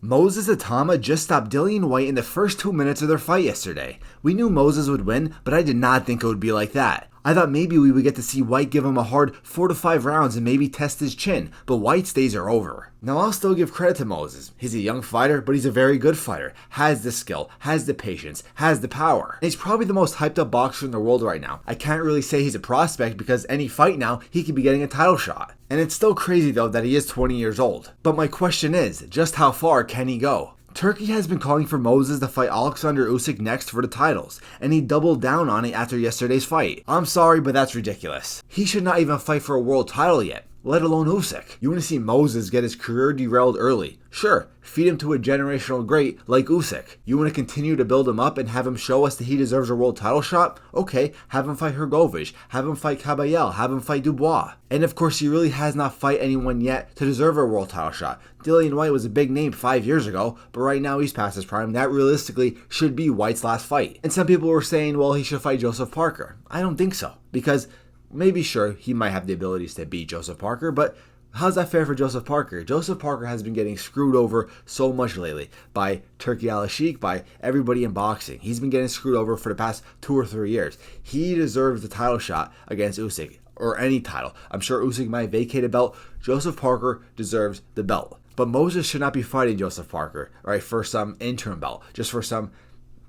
Moses Itauma just stopped Dillian Whyte in the first 2 minutes of their fight yesterday. We knew Moses would win, but I did not think it would be like that. I thought maybe we would get to see Whyte give him a hard 4 to 5 rounds and maybe test his chin, but Whyte's days are over. Now I'll still give credit to Moses. He's a young fighter, but he's a very good fighter. Has the skill, has the patience, has the power. And he's probably the most hyped up boxer in the world right now. I can't really say he's a prospect because any fight now, he could be getting a title shot. And it's still crazy though that he is 20 years old. But my question is, just how far can he go? Turkey has been calling for Moses to fight Alexander Usyk next for the titles, and he doubled down on it after yesterday's fight. I'm sorry, but that's ridiculous. He should not even fight for a world title yet, let alone Usyk. You want to see Moses get his career derailed early? Sure, feed him to a generational great like Usyk. You want to continue to build him up and have him show us that he deserves a world title shot? Okay, have him fight Hrgovic, have him fight Caballel, have him fight Dubois. And of course, he really has not fight anyone yet to deserve a world title shot. Dillian Whyte was a big name 5 years ago, but right now he's past his prime. That realistically should be Whyte's last fight. And some people were saying, well, he should fight Joseph Parker. I don't think so, because maybe sure, he might have the abilities to beat Joseph Parker, but how's that fair for Joseph Parker? Joseph Parker has been getting screwed over so much lately by Turki Al-Sheikh, by everybody in boxing. He's been getting screwed over for the past 2 or 3 years. He deserves the title shot against Usyk, or any title. I'm sure Usyk might vacate a belt. Joseph Parker deserves the belt. But Moses should not be fighting Joseph Parker, right, for some interim belt, just for some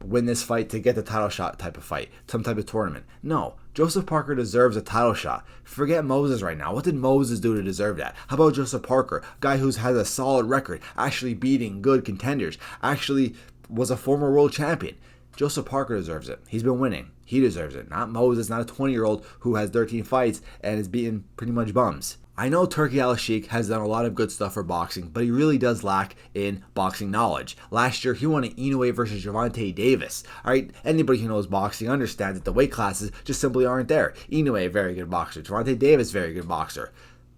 win this fight to get the title shot type of fight, some type of tournament. No, Joseph Parker deserves a title shot. Forget Moses right now. What did Moses do to deserve that? How about Joseph Parker, guy who's has a solid record, actually beating good contenders, actually was a former world champion? Joseph Parker deserves it. He's been winning. He deserves it. Not Moses, not a 20-year-old who has 13 fights and is beating pretty much bums. I know Turki Al-Sheikh has done a lot of good stuff for boxing, but he really does lack in boxing knowledge. Last year, he won an Inoue versus Gervonta Davis. All right, anybody who knows boxing understands that the weight classes just simply aren't there. Inoue, very good boxer. Gervonta Davis, very good boxer.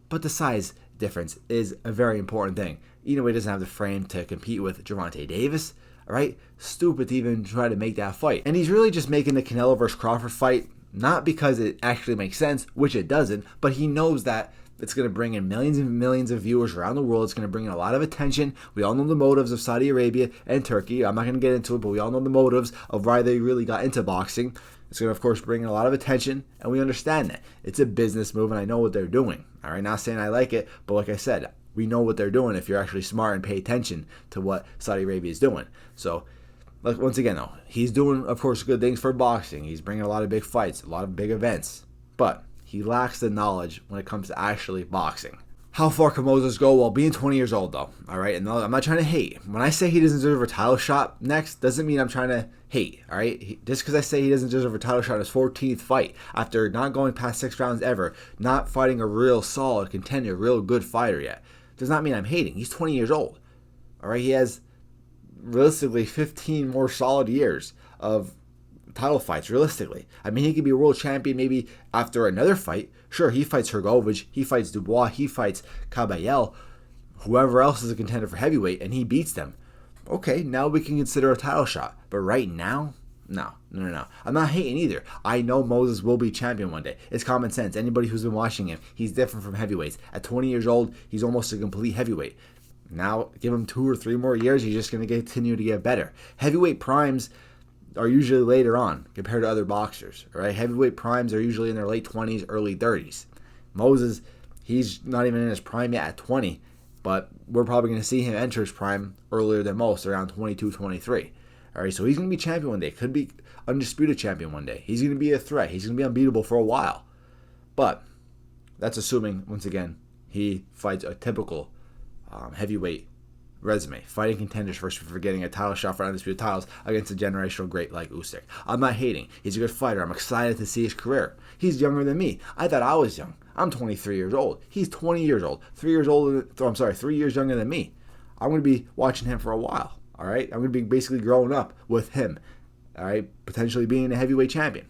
But the size difference is a very important thing. Inoue doesn't have the frame to compete with Gervonta Davis. All right, stupid to even try to make that fight. And he's really just making the Canelo versus Crawford fight, not because it actually makes sense, which it doesn't, but he knows that it's going to bring in millions and millions of viewers around the world. It's going to bring in a lot of attention. We all know the motives of Saudi Arabia and Turkey. I'm not going to get into it, but we all know the motives of why they really got into boxing. It's going to, of course, bring in a lot of attention, and we understand that. It's a business move, and I know what they're doing. All right, not saying I like it, but like I said, we know what they're doing if you're actually smart and pay attention to what Saudi Arabia is doing. So, like, once again, though, he's doing, of course, good things for boxing. He's bringing a lot of big fights, a lot of big events, but he lacks the knowledge when it comes to actually boxing. How far can Moses go? Well, being 20 years old, though, all right? And I'm not trying to hate. When I say he doesn't deserve a title shot next, doesn't mean I'm trying to hate, all right? Just because I say he doesn't deserve a title shot in his 14th fight, after not going past 6 rounds ever, not fighting a real solid contender, real good fighter yet, does not mean I'm hating. He's 20 years old, all right? He has realistically 15 more solid years of title fights, realistically. I mean, he could be a world champion maybe after another fight. Sure, he fights Hrgovic, he fights Dubois, he fights Caballel, whoever else is a contender for heavyweight, and he beats them. Okay, now we can consider a title shot. But right now, no. I'm not hating either. I know Moses will be champion one day. It's common sense. Anybody who's been watching him, he's different from heavyweights. At 20 years old, he's almost a complete heavyweight. Now, give him 2 or 3 more years, he's just going to continue to get better. Heavyweight primes are usually later on compared to other boxers, right? Heavyweight primes are usually in their late 20s, early 30s. Moses, he's not even in his prime yet at 20, but we're probably going to see him enter his prime earlier than most, around 22, 23. All right, so he's going to be champion one day. Could be undisputed champion one day. He's going to be a threat. He's going to be unbeatable for a while. But that's assuming, once again, he fights a typical heavyweight resume, fighting contenders first for getting a title shot for undisputed titles against a generational great like Usyk. I'm not hating. He's a good fighter. I'm excited to see his career. He's younger than me. I thought I was young. I'm 23 years old. He's 20 years old. 3 years older. 3 years younger than me. I'm going to be watching him for a while. All right. I'm going to be basically growing up with him. All right. Potentially being a heavyweight champion.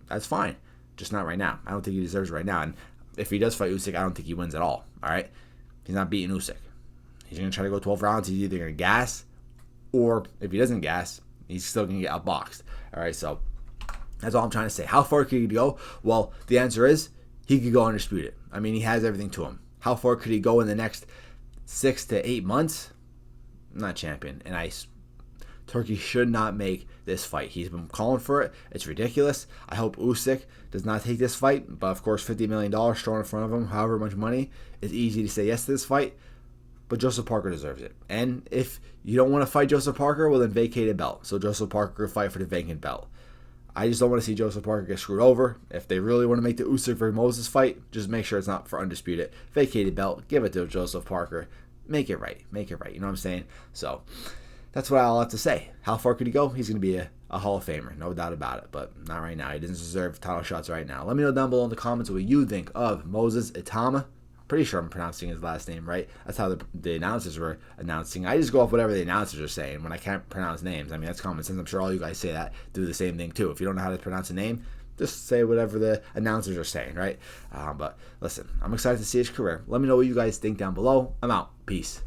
That's fine. Just not right now. I don't think he deserves it right now. And if he does fight Usyk, I don't think he wins at all. All right. He's not beating Usyk. He's going to try to go 12 rounds. He's either going to gas, or if he doesn't gas, he's still going to get outboxed. All right, so that's all I'm trying to say. How far could he go? Well, the answer is he could go undisputed. I mean, he has everything to him. How far could he go in the next 6 to 8 months? not champion. And Turkey should not make this fight. He's been calling for it. It's ridiculous. I hope Usyk does not take this fight. But of course, $50 million thrown in front of him, however much money, it's easy to say yes to this fight. But Joseph Parker deserves it. And if you don't want to fight Joseph Parker, well then vacate a belt. So Joseph Parker could fight for the vacant belt. I just don't want to see Joseph Parker get screwed over. If they really want to make the Usyk versus Moses fight, just make sure it's not for undisputed. Vacated belt, give it to Joseph Parker. Make it right. Make it right. You know what I'm saying? So that's what I'll have to say. How far could he go? He's going to be a Hall of Famer, no doubt about it. But not right now. He doesn't deserve title shots right now. Let me know down below in the comments what you think of Moses Itauma. Pretty sure I'm pronouncing his last name right. That's how the announcers were announcing. I just go off whatever the announcers are saying when I can't pronounce names. I mean, that's common sense. I'm sure all you guys say that, do the same thing too. If you don't know how to pronounce a name, just say whatever the announcers are saying, right? But listen, I'm excited to see his career. Let me know what you guys think down below. I'm out. Peace.